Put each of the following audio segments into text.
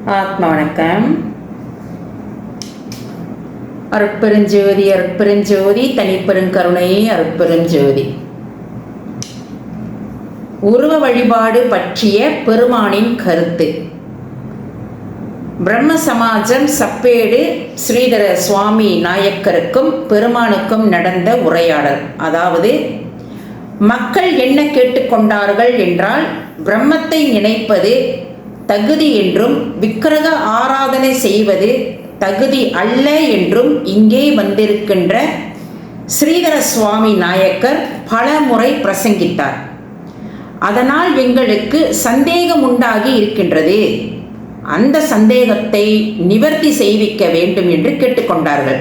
ஆத்ம வணக்கம். அருட்பெருஞ்சோதி அருட்பெருஞ்சோதி தனிப்பெருங்கருணை அருட்பெருஞ்சோதி. உருவ வழிபாடு பற்றிய பெருமானின் கருத்து. பிரம்ம சமாஜம் சப்பேடு ஸ்ரீதர சுவாமி நாயக்கருக்கும் பெருமானுக்கும் நடந்த உரையாடல். அதாவது, மக்கள் என்ன கேட்டுக்கொண்டார்கள் என்றால், பிரம்மத்தை நினைப்பது தகுதி என்றும் விக்கிரக ஆராதனை செய்வது தகுதி அல்ல என்றும் இங்கே வந்திருக்கின்ற ஸ்ரீதர சுவாமி நாயக்கர் பல முறை பிரசங்கித்தார். அதனால் எங்களுக்கு சந்தேகம் உண்டாகி இருக்கின்றது. அந்த சந்தேகத்தை நிவர்த்தி செய்விக்க வேண்டும் என்று கேட்டுக்கொண்டார்கள்.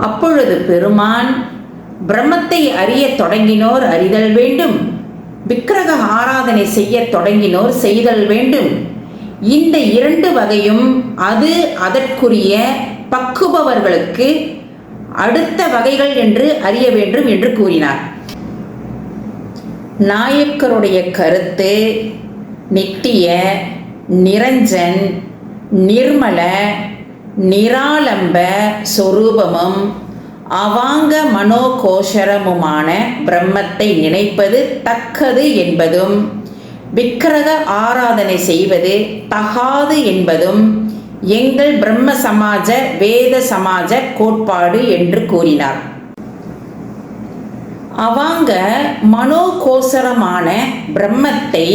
அப்பொழுது பெருமான், பிரம்மத்தை அறிய தொடங்கினோர் அறிதல் வேண்டும், விக்கிரக ஆராதனை செய்ய தொடங்கினோர் செய்தல் வேண்டும். இந்த இரண்டு வகையும் அது அதற்குரிய பக்குபவர்களுக்கு அடுத்த வகைகள் என்று அறிய வேண்டும் என்று கூறினார். நாயக்கருடைய கருத்து நித்திய, நிரஞ்சன், நிர்மல, நிராலம்ப சொரூபமும் அவாங்க மனோகோஷரமுமான பிரம்மத்தை நினைப்பது தக்கது என்பதும், விக்கிரக ஆராதனை செய்வது தகாது என்பதும் எங்கள் பிரம்ம சமாஜ வேத சமாஜ கோட்பாடு என்று கூறினார். அவாங்க மனோகோசரமான பிரம்மத்தை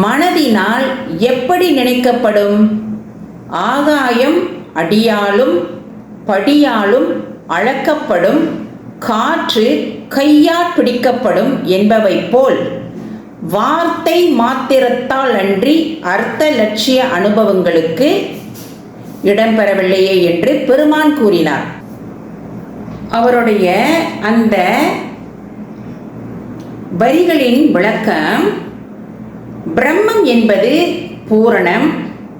மனதினால் எப்படி நினைக்கப்படும்? ஆகாயம் அடியாலும் படியாலும் அளக்கப்படும், காற்று கையால் பிடிக்கப்படும் என்பவை போல் வார்த்தை மாத்திரத்தால் அன்றி அர்த்த லட்சிய அனுபவங்களுக்கு இடம்பெறவில்லையே என்று பெருமான் கூறினார். அவருடைய அந்த வரிகளின் விளக்கம், பிரம்மம் என்பது பூரணம்,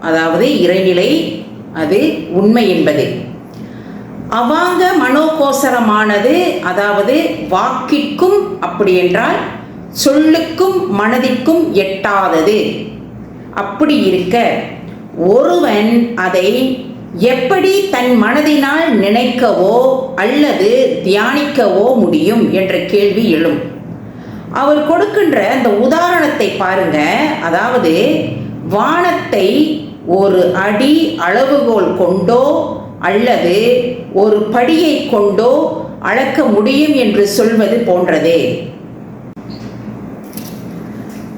அதாவது இறைநிலை, அது உண்மை என்பது. அவாங்க மனோகோசரமானது, அதாவது வாக்கிற்கும், அப்படி என்றால் சொல்லுக்கும் மனதிற்கும் எட்டாதது. அப்படி இருக்க ஒருவன் அதை எப்படி தன் மனதினால் நினைக்கவோ அல்லது தியானிக்கவோ முடியும் என்ற கேள்வி எழும். அவர் கொடுக்கின்ற அந்த உதாரணத்தை பாருங்க. அதாவது, வானத்தை ஒரு அடி அளவுகோல் கொண்டோ அல்லது ஒரு படியை கொண்டோ அளக்க முடியும் என்று சொல்வது போன்றதே.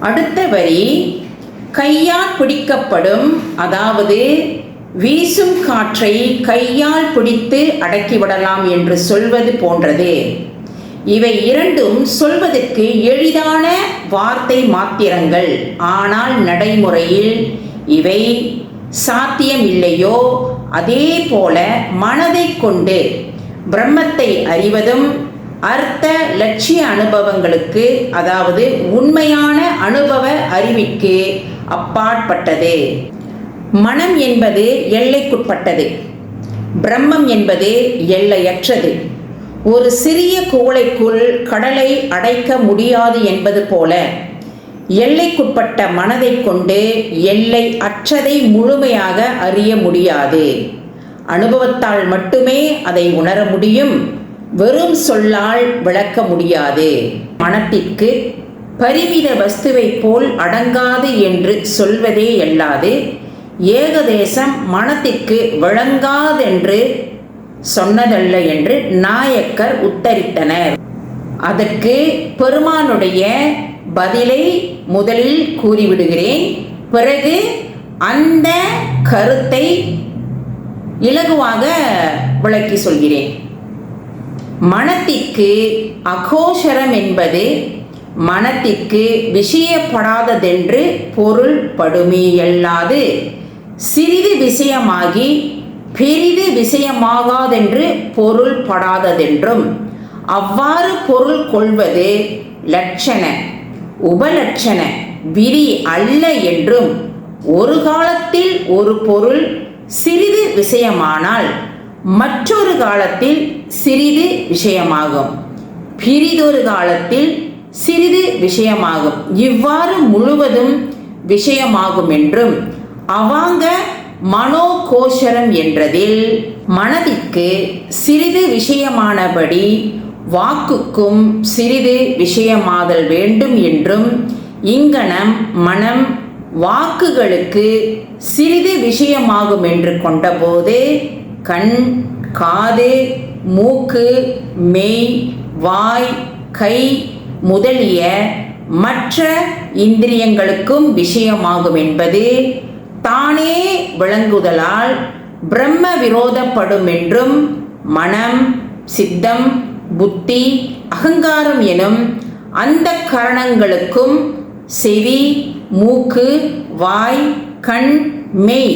அடுத்த வரி, கையால் பிடிக்கப்படும், அதாவது வீசும் காற்றை கையால் பிடித்து அடக்கிவிடலாம் என்று சொல்வது போன்றது. இவை இரண்டும் சொல்வதற்கு எளிதான வார்த்தை மாத்திரங்கள். ஆனால் நடைமுறையில் இவை சாத்தியமில்லையோ அதே போல மனதை கொண்டு பிரம்மத்தை அறிவதும் அர்த்த லட்சிய அனுபவங்களுக்கு, அதாவது உண்மையான அனுபவ அறிவிற்கு அப்பாற்பட்டது. மனம் என்பது எல்லைக்குட்பட்டது, பிரம்மம் என்பது எல்லையற்றது. ஒரு சிறிய குவளைக்குள் கடலை அடைக்க முடியாது என்பது போல எல்லைக்குட்பட்ட மனதை கொண்டு எல்லை அற்றதை முழுமையாக அறிய முடியாது. அனுபவத்தால் மட்டுமே அதை உணர முடியும், வெறும் சொல்லால் விளக்க முடியாது. மனத்திற்கு பரிமித வஸ்துவை போல் அடங்காது என்று சொல்வதே அல்லாது, ஏகதேசம் மனத்திற்கு விளங்காதென்று சொன்னதல்ல என்று நாயக்கர் உத்தரித்தனர். அதற்கு பெருமானுடைய பதிலை முதலில் கூறிவிடுகிறேன், பிறகு அந்த கருத்தை இலகுவாக விளக்கி சொல்கிறேன். மனத்திற்கு அகோஷரம் என்பது மனத்திற்கு விஷயப்படாததென்று பொருள் படுமையல்லாது, சிறிது விஷயமாகி பெரிது விஷயமாகாதென்று பொருள் படாததென்றும், அவ்வாறு பொருள் கொள்வது லட்சண உபலட்சண விதி அல்ல என்றும், ஒரு காலத்தில் ஒரு பொருள் சிறிது விஷயமானால் மற்றொரு காலத்தில் சிறிது விஷயமாகும், பிறிதொரு காலத்தில் சிறிது விஷயமாகும், இவ்வாறு முழுவதும் விஷயமாகும் என்றும், அவாங்க மனோகோஷரம் என்றதில் மனதிற்கு சிறிது விஷயமானபடி வாக்குக்கும் சிறிது விஷயமாதல் வேண்டும் என்றும், இங்கனம் மனம் வாக்குகளுக்கு சிறிது விஷயமாகும் என்று கொண்டபோது கண், காது, மூக்கு, மெய், வாய், கை முதலிய மற்ற இந்திரியங்களுக்கும் விஷயமாகும் என்பது தானே விளங்குதலால் பிரம்ம விரோதப்படும் என்றும், மனம், சித்தம், புத்தி, அகங்காரம் எனும் அந்த கரணங்களுக்கும் செவி, மூக்கு, வாய், கண், மெய்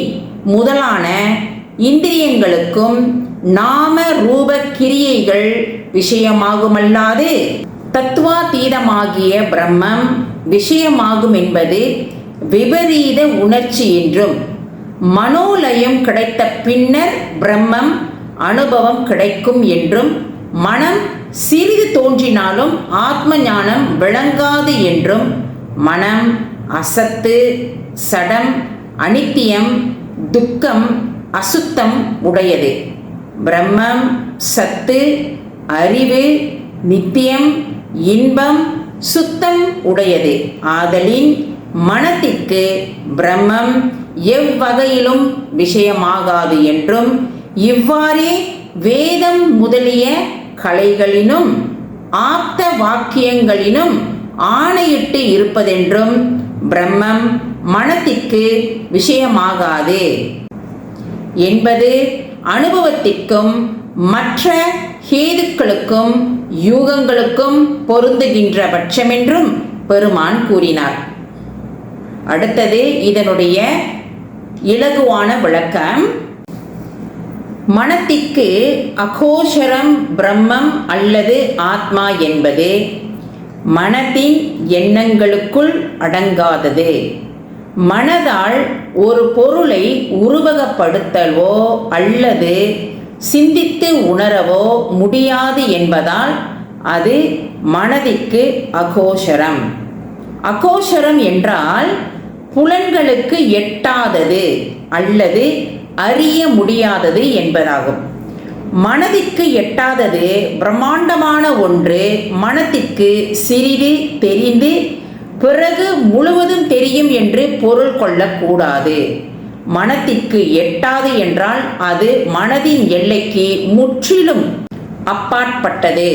முதலான இந்திரியங்களுக்கும் நாம ரூப கிரியைகள் விஷயமாகுமல்லாது தத்துவாதீதமாகிய பிரம்மம் விஷயமாகும் என்பது விபரீத உணர்ச்சி என்றும், மனோலயம் கிடைத்த பின்னர் பிரம்மம் அனுபவம் கிடைக்கும் என்றும், மனம் சிறிது தோன்றினாலும் ஆத்ம ஞானம் விளங்காது என்றும், மனம் அசத்து, சடம், அனித்தியம், துக்கம், அசுத்தம் உடையது. பிரம்மம் சத்து, அறிவு, நித்தியம், இன்பம், சுத்தம் உடையது. ஆதலின் மனத்திற்கு பிரம்மம் எவ்வகையிலும் விஷயமாகாது என்றும், இவ்வாறே வேதம் முதலிய கலைகளினும் ஆப்த வாக்கியங்களினும் ஆணையிட்டு இருப்பதென்றும், பிரம்மம் மனத்திற்கு விஷயமாகாது என்பது அனுபவத்திற்கும் மற்ற ஹேதுக்களுக்கும் யூகங்களுக்கும் பொருந்துகின்ற பட்சமென்றும் பெருமான் கூறினார். அடுத்தது இதனுடைய இலகுவான விளக்கம். மனத்திற்கு அகோஷரம் பிரம்மம் அல்லது ஆத்மா என்பது மனத்தின் எண்ணங்களுக்குள் அடங்காதது. மனதால் ஒரு பொருளை உருவகப்படுத்தவோ அல்லது சிந்தித்து உணரவோ முடியாது என்பதால் அது மனதிற்கு அகோஷரம். அகோஷரம் என்றால் புலன்களுக்கு எட்டாதது அல்லது அறிய முடியாதது என்பதாகும். மனதிற்கு எட்டாதது பிரம்மாண்டமான ஒன்று மனத்திற்கு சிறிது தெரிந்து பிறகு முழுவதும் தெரியும் என்று பொருள் கொள்ளக்கூடாது. மனத்திற்கு எட்டாது என்றால் அது மனதின் எல்லைக்கு முற்றிலும் அப்பாற்பட்டது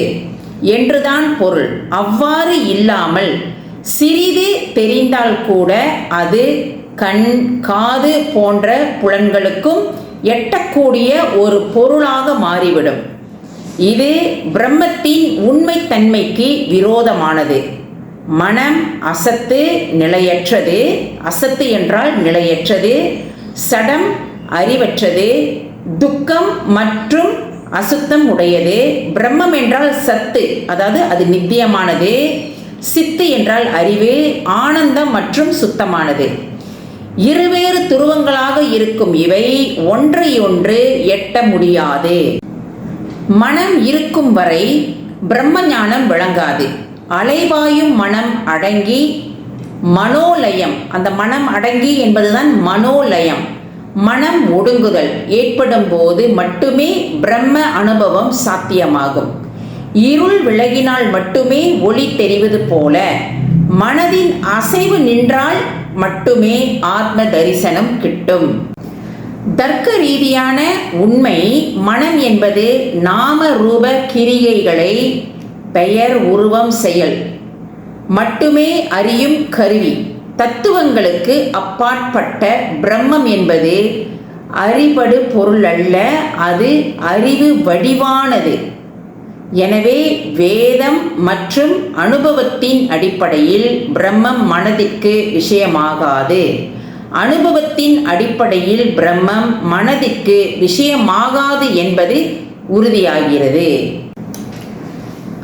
என்றுதான் பொருள். அவ்வாறு இல்லாமல் சிறிது தெரிந்தால் கூட அது கண், காது போன்ற புலன்களுக்கும் எட்டக்கூடிய ஒரு பொருளாக மாறிவிடும். இது பிரம்மத்தின் உண்மைத்தன்மைக்கு விரோதமானது. மனம் அசத்து, நிலையற்றது. அசத்து என்றால் நிலையற்றது. சடம் அறிவற்றது. துக்கம் மற்றும் அசுத்தம் உடையது. பிரம்மம் என்றால் சத்து, அதாவது அது நித்தியமானது. சித்து என்றால் அறிவு, ஆனந்தம் மற்றும் சுத்தமானது. இருவேறு துருவங்களாக இருக்கும் இவை ஒன்றையொன்று எட்ட முடியாது. மனம் இருக்கும் வரை பிரம்ம ஞானம் விளங்காது. அலைவாயும் மனம் அடங்கி மனோலயம், அந்த மனம் அடங்கி என்பதுதான் மனோலயம், மனம் ஒடுங்குதல் ஏற்படும் போது மட்டுமே பிரம்ம அனுபவம் சாத்தியமாகும். இருள் விலகினால் மட்டுமே ஒளி தெரிவது போல மனதின் அசைவு நின்றால் மட்டுமே ஆத்ம தரிசனம் கிட்டும். தர்க்க ரீதியான உண்மை மனம் என்பது நாம ரூப கிரியைகளை, பெயர், உருவம், செயல் மட்டுமே அறியும் கருவி. தத்துவங்களுக்கு அப்பாற்பட்ட பிரம்மம் என்பது அறிபடு பொருள் அல்ல, அது அறிவு வடிவானது. எனவே வேதம் மற்றும் அனுபவத்தின் அடிப்படையில் பிரம்மம் மனதிற்கு விஷயமாகாது. அனுபவத்தின் அடிப்படையில் பிரம்மம் மனதிற்கு விஷயமாகாது என்பது உறுதியாகிறது.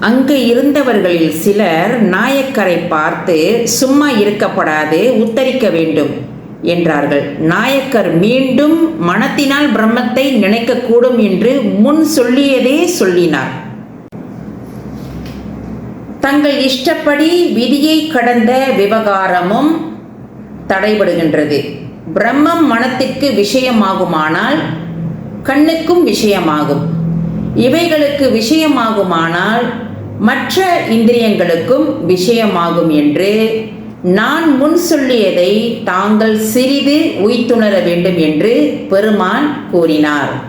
அங்கு இருந்தவர்களில் சிலர் நாயக்கரை பார்த்து சும்மா இருக்கப்படாது, உத்தரிக்க வேண்டும் என்றார்கள். நாயக்கர் மீண்டும் மனத்தினால் பிரம்மத்தை நினைக்கக்கூடும் என்று முன் சொல்லியதே சொல்லினார். தங்கள் இஷ்டப்படி விதியை கடந்த விவகாரமும் தடைபடுகின்றது. பிரம்மம் மனத்திற்கு விஷயமாகுமானால் கண்ணுக்கும் விஷயமாகும். இவைகளுக்கு விஷயமாகுமானால் மற்ற இந்திரியங்களுக்கும் விஷயமாகும் என்று நான் முன் சொல்லியதை தாங்கள் சிறிது உய்த்துணர வேண்டும் என்று பெருமான் கூறினார்.